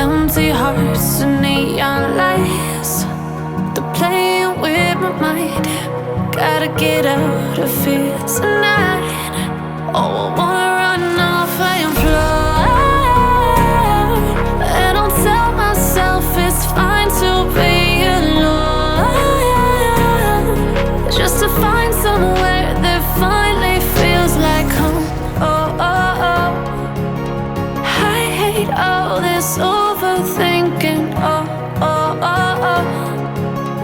Empty hearts and neon lights, they're playing with my mind. Gotta get out of here tonight. Oh, I wanna run off and fly. And I'll tell myself it's fine to be alone, just to find somewhere that finally feels like home. Oh, oh, oh. I hate all this overthinking. Oh, oh, oh, oh.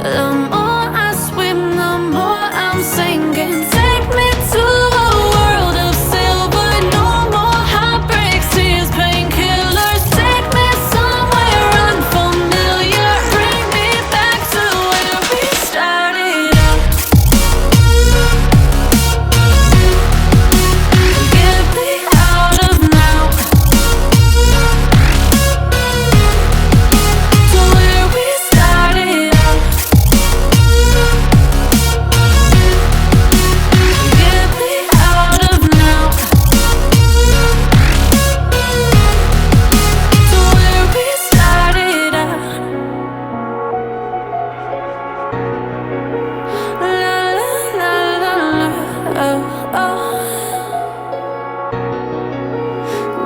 The more I swim, the more I'm sinking. Take me to a world of silver. No more heartbreaks, tears, painkillers. Take me somewhere unfamiliar. Bring me back to where we started out. Get me out of now, to where we started out. Get me out of now, to where we started out. La la la la la, oh, oh.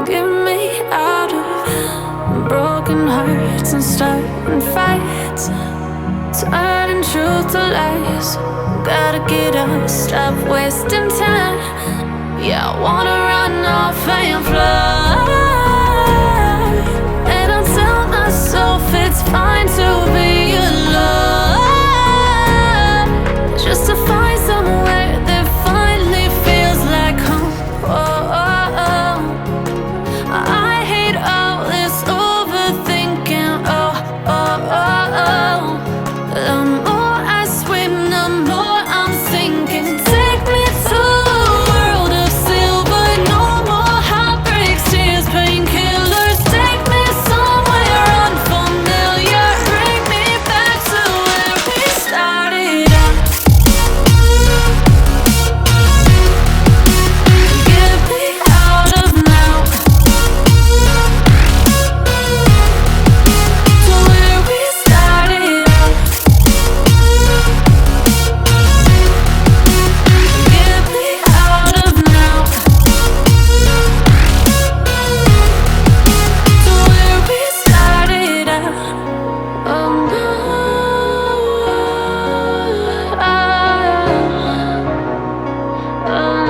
Get me out of broken hearts and starting fights, turning truth to lies. Gotta get up, stop wasting time. Yeah, I wanna run off and fly. And I'll tell myself it's fine to be alone, just to find somewhere that finally feels like home. Oh, oh, oh. I hate all this overthinking. Oh, oh, oh, oh. The more I swim, the more I'm sinking. Take me to a world of silver. No more heartbreaks, tears, painkillers. Take me somewhere unfamiliar. Bring me back to where we started out. Get me out of now, to where we started out. Get me out of now, to where we started out. Oh no, oh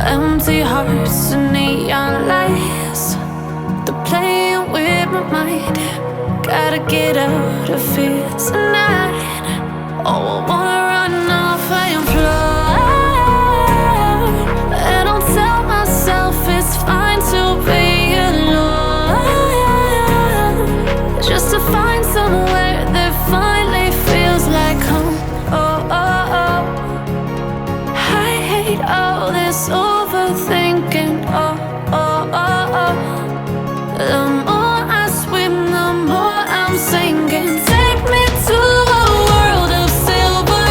empty hearts and neon lights, they're playing with my mind. Gotta get out of here tonight. Oh, I wanna run off and fly. And I'll tell myself it's fine to be alone, just to find somewhere that finally feels like home. Oh, oh, oh. I hate all this overthinking. Oh, oh, oh, oh. The more I swim, the more I'm sinking. Take me to a world of silver.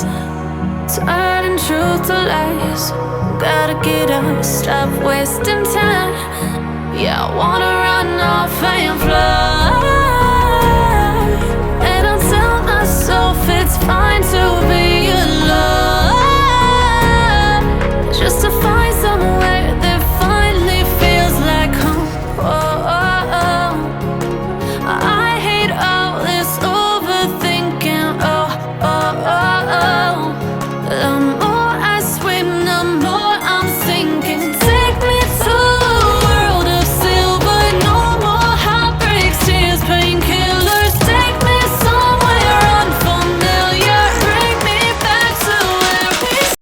nights, turning truth to lies. Gotta get up, stop wasting time. Yeah, I wanna run off and fly. And I'll tell myself it's fine to be